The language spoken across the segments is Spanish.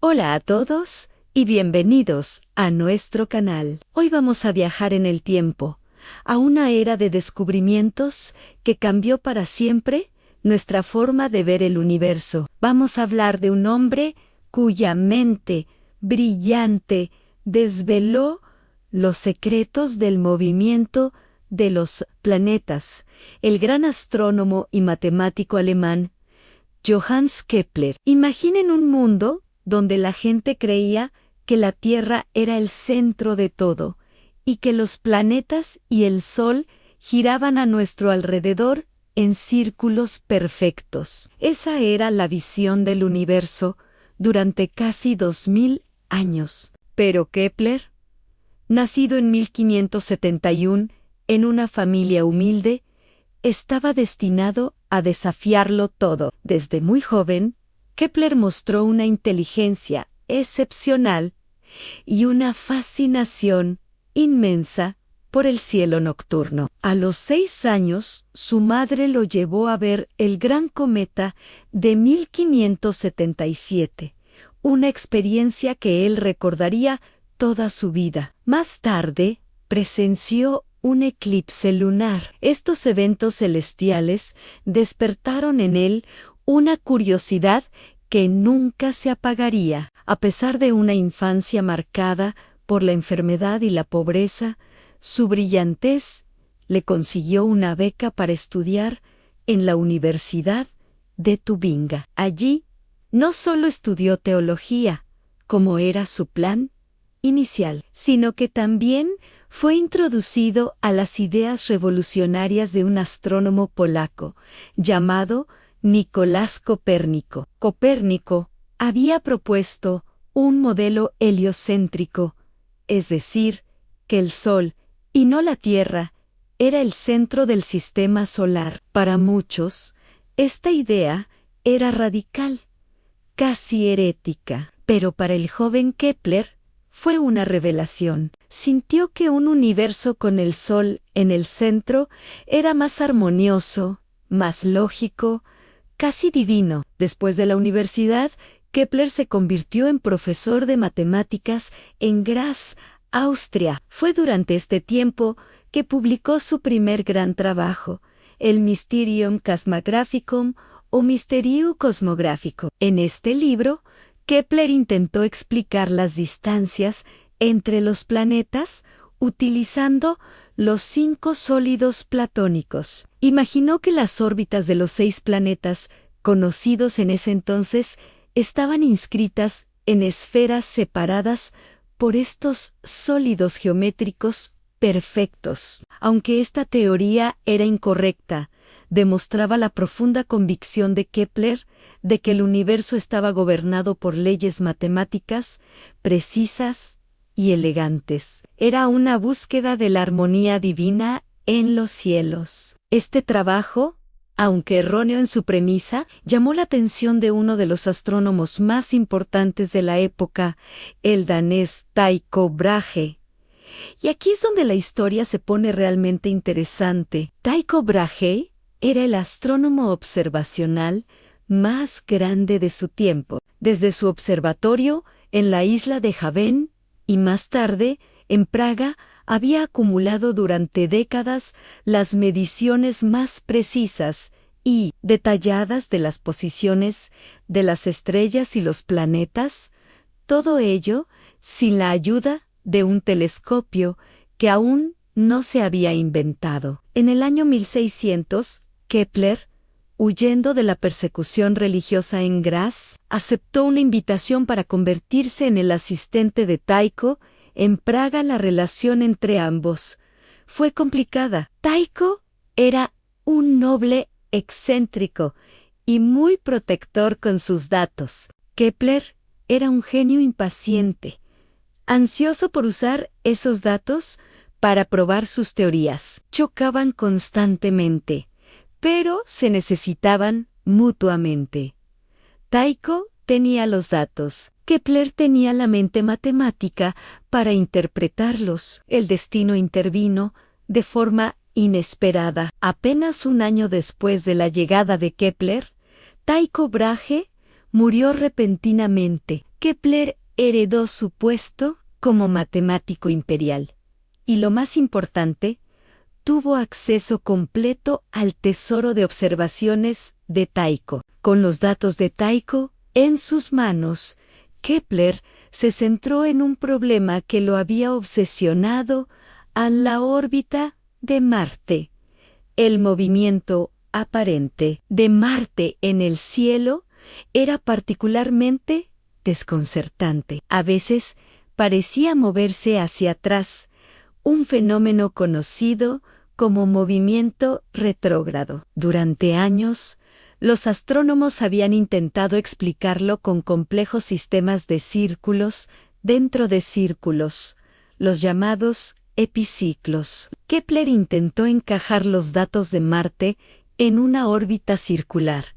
Hola a todos y bienvenidos a nuestro canal. Hoy vamos a viajar en el tiempo, a una era de descubrimientos que cambió para siempre nuestra forma de ver el universo. Vamos a hablar de un hombre cuya mente brillante desveló los secretos del movimiento de los planetas, el gran astrónomo y matemático alemán Johannes Kepler. Imaginen un mundo donde la gente creía que la Tierra era el centro de todo y que los planetas y el Sol giraban a nuestro alrededor en círculos perfectos. Esa era la visión del universo durante casi 2000 años. Pero Kepler, nacido en 1571 en una familia humilde, estaba destinado a desafiarlo todo. Desde muy joven, Kepler mostró una inteligencia excepcional y una fascinación inmensa por el cielo nocturno. A los 6 años, su madre lo llevó a ver el gran cometa de 1577, una experiencia que él recordaría toda su vida. Más tarde, presenció un eclipse lunar. Estos eventos celestiales despertaron en él una curiosidad que nunca se apagaría. A pesar de una infancia marcada por la enfermedad y la pobreza, su brillantez le consiguió una beca para estudiar en la Universidad de Tubinga. Allí, no solo estudió teología, como era su plan inicial, sino que también fue introducido a las ideas revolucionarias de un astrónomo polaco llamado Nicolás Copérnico. Copérnico había propuesto un modelo heliocéntrico, es decir, que el Sol, y no la Tierra, era el centro del sistema solar. Para muchos, esta idea era radical, casi herética, pero para el joven Kepler fue una revelación. Sintió que un universo con el Sol en el centro era más armonioso, más lógico, casi divino. Después de la universidad, Kepler se convirtió en profesor de matemáticas en Graz, Austria. Fue durante este tiempo que publicó su primer gran trabajo, el Mysterium Cosmographicum o Mysterium Cosmográfico. En este libro, Kepler intentó explicar las distancias entre los planetas utilizando los 5 sólidos platónicos. Imaginó que las órbitas de los 6 planetas conocidos en ese entonces estaban inscritas en esferas separadas por estos sólidos geométricos perfectos. Aunque esta teoría era incorrecta, demostraba la profunda convicción de Kepler de que el universo estaba gobernado por leyes matemáticas precisas y elegantes. Era una búsqueda de la armonía divina en los cielos. Este trabajo, aunque erróneo en su premisa, llamó la atención de uno de los astrónomos más importantes de la época, el danés Tycho Brahe. Y aquí es donde la historia se pone realmente interesante. Tycho Brahe era el astrónomo observacional más grande de su tiempo. Desde su observatorio en la isla de Javen y más tarde en Praga, había acumulado durante décadas las mediciones más precisas y detalladas de las posiciones de las estrellas y los planetas, todo ello sin la ayuda de un telescopio que aún no se había inventado. En el año 1600, Kepler, huyendo de la persecución religiosa en Graz, aceptó una invitación para convertirse en el asistente de Tycho. En Praga la relación entre ambos fue complicada. Tycho era un noble excéntrico y muy protector con sus datos. Kepler era un genio impaciente, ansioso por usar esos datos para probar sus teorías. Chocaban constantemente, pero se necesitaban mutuamente. Tycho tenía los datos. Kepler tenía la mente matemática para interpretarlos. El destino intervino de forma inesperada. Apenas un año después de la llegada de Kepler, Tycho Brahe murió repentinamente. Kepler heredó su puesto como matemático imperial. Y lo más importante, tuvo acceso completo al tesoro de observaciones de Tycho. Con los datos de Tycho en sus manos, Kepler se centró en un problema que lo había obsesionado a la órbita de Marte. El movimiento aparente de Marte en el cielo era particularmente desconcertante. A veces parecía moverse hacia atrás, un fenómeno conocido como movimiento retrógrado. Durante años, los astrónomos habían intentado explicarlo con complejos sistemas de círculos dentro de círculos, los llamados epiciclos. Kepler intentó encajar los datos de Marte en una órbita circular,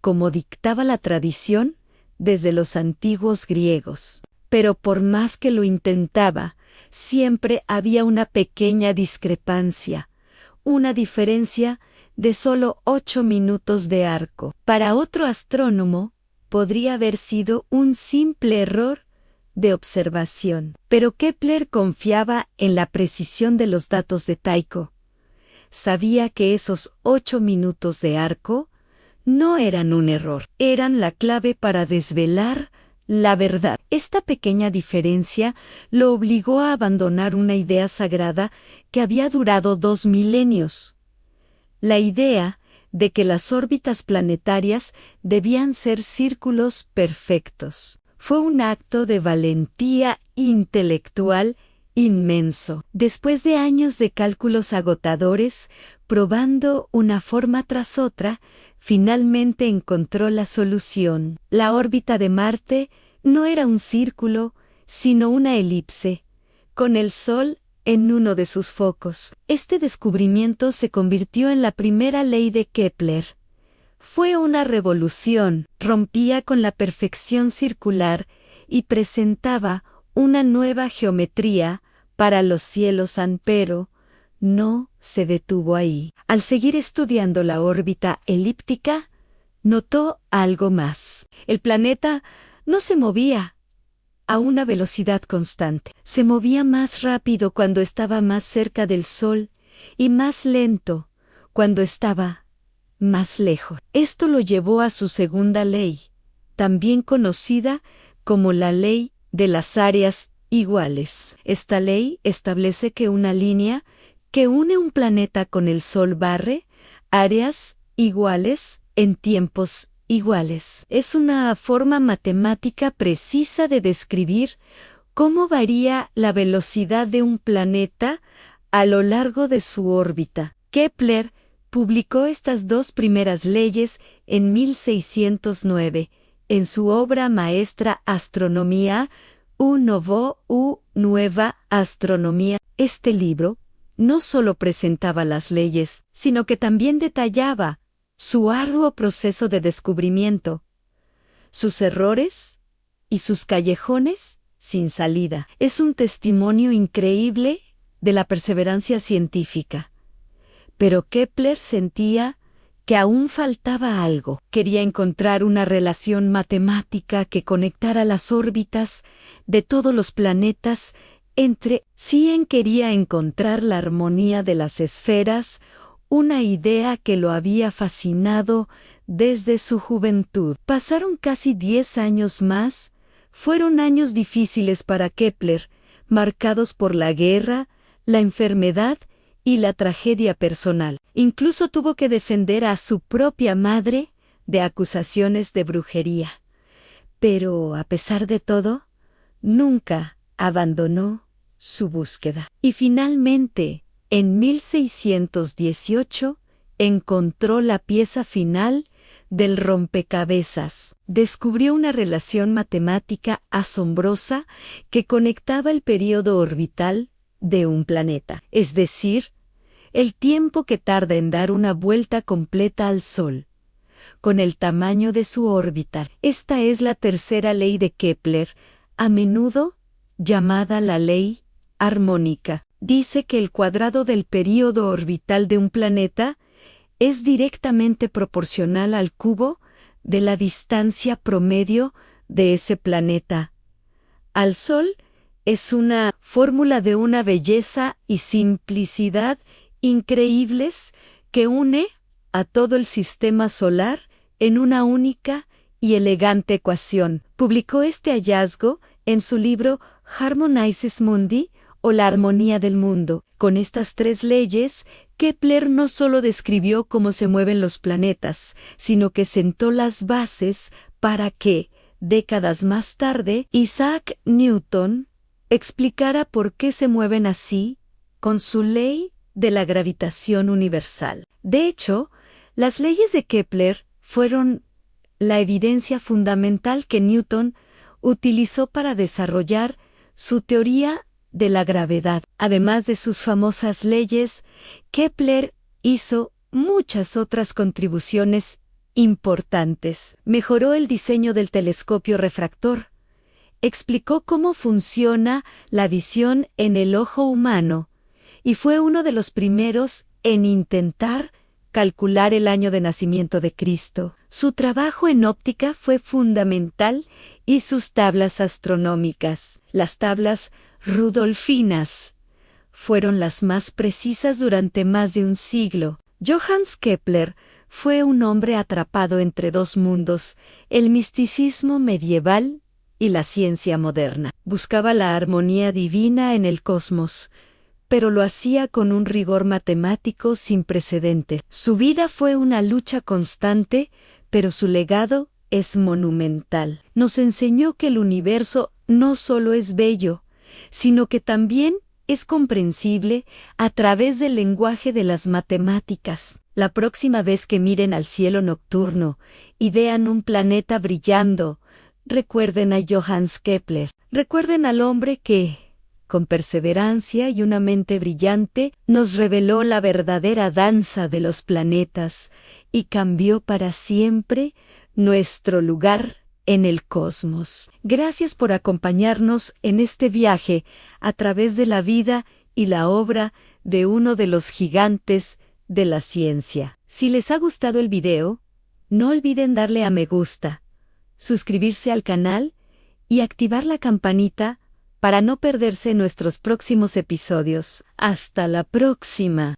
como dictaba la tradición desde los antiguos griegos. Pero por más que lo intentaba, siempre había una pequeña discrepancia, una diferencia de solo 8 minutos de arco. Para otro astrónomo, podría haber sido un simple error de observación. Pero Kepler confiaba en la precisión de los datos de Tycho. Sabía que esos 8 minutos de arco no eran un error, eran la clave para desvelar la verdad. Esta pequeña diferencia lo obligó a abandonar una idea sagrada que había durado 2 milenios. La idea de que las órbitas planetarias debían ser círculos perfectos. Fue un acto de valentía intelectual inmenso. Después de años de cálculos agotadores, probando una forma tras otra, finalmente encontró la solución. La órbita de Marte no era un círculo, sino una elipse, con el Sol en uno de sus focos. Este descubrimiento se convirtió en la primera ley de Kepler. Fue una revolución, rompía con la perfección circular y presentaba una nueva geometría para los cielos, pero no se detuvo ahí. Al seguir estudiando la órbita elíptica, notó algo más. El planeta no se movía a una velocidad constante. Se movía más rápido cuando estaba más cerca del Sol y más lento cuando estaba más lejos. Esto lo llevó a su segunda ley, también conocida como la ley de las áreas iguales. Esta ley establece que una línea que une un planeta con el Sol barre áreas iguales en tiempos iguales. Es una forma matemática precisa de describir cómo varía la velocidad de un planeta a lo largo de su órbita. Kepler publicó estas dos primeras leyes en 1609 en su obra maestra Astronomía Nueva Astronomía. Este libro no solo presentaba las leyes, sino que también detallaba su arduo proceso de descubrimiento, sus errores y sus callejones sin salida. Es un testimonio increíble de la perseverancia científica. Pero Kepler sentía que aún faltaba algo. Quería encontrar una relación matemática que conectara las órbitas de todos los planetas entre sí. Quería encontrar la armonía de las esferas, una idea que lo había fascinado desde su juventud. Pasaron casi 10 años más. Fueron años difíciles para Kepler, marcados por la guerra, la enfermedad y la tragedia personal. Incluso tuvo que defender a su propia madre de acusaciones de brujería. Pero, a pesar de todo, nunca abandonó su búsqueda. Y finalmente, en 1618, encontró la pieza final del rompecabezas. Descubrió una relación matemática asombrosa que conectaba el período orbital de un planeta, es decir, el tiempo que tarda en dar una vuelta completa al Sol, con el tamaño de su órbita. Esta es la tercera ley de Kepler, a menudo llamada la ley armónica. Dice que el cuadrado del período orbital de un planeta es directamente proporcional al cubo de la distancia promedio de ese planeta al Sol es una fórmula de una belleza y simplicidad increíbles que une a todo el sistema solar en una única y elegante ecuación. Publicó este hallazgo en su libro Harmonices Mundi, o la armonía del mundo. Con estas tres leyes, Kepler no solo describió cómo se mueven los planetas, sino que sentó las bases para que, décadas más tarde, Isaac Newton explicara por qué se mueven así con su ley de la gravitación universal. De hecho, las leyes de Kepler fueron la evidencia fundamental que Newton utilizó para desarrollar su teoría de la gravedad. Además de sus famosas leyes, Kepler hizo muchas otras contribuciones importantes. Mejoró el diseño del telescopio refractor, explicó cómo funciona la visión en el ojo humano y fue uno de los primeros en intentar calcular el año de nacimiento de Cristo. Su trabajo en óptica fue fundamental y sus tablas astronómicas, las tablas rudolfinas, fueron las más precisas durante más de un siglo. Johannes Kepler fue un hombre atrapado entre dos mundos, el misticismo medieval y la ciencia moderna. Buscaba la armonía divina en el cosmos, pero lo hacía con un rigor matemático sin precedentes. Su vida fue una lucha constante, pero su legado es monumental. Nos enseñó que el universo no solo es bello, sino que también es comprensible a través del lenguaje de las matemáticas. La próxima vez que miren al cielo nocturno y vean un planeta brillando, recuerden a Johannes Kepler. Recuerden al hombre que, con perseverancia y una mente brillante, nos reveló la verdadera danza de los planetas y cambió para siempre nuestro lugar en el cosmos. Gracias por acompañarnos en este viaje a través de la vida y la obra de uno de los gigantes de la ciencia. Si les ha gustado el video, no olviden darle a me gusta, suscribirse al canal y activar la campanita para no perderse nuestros próximos episodios. ¡Hasta la próxima!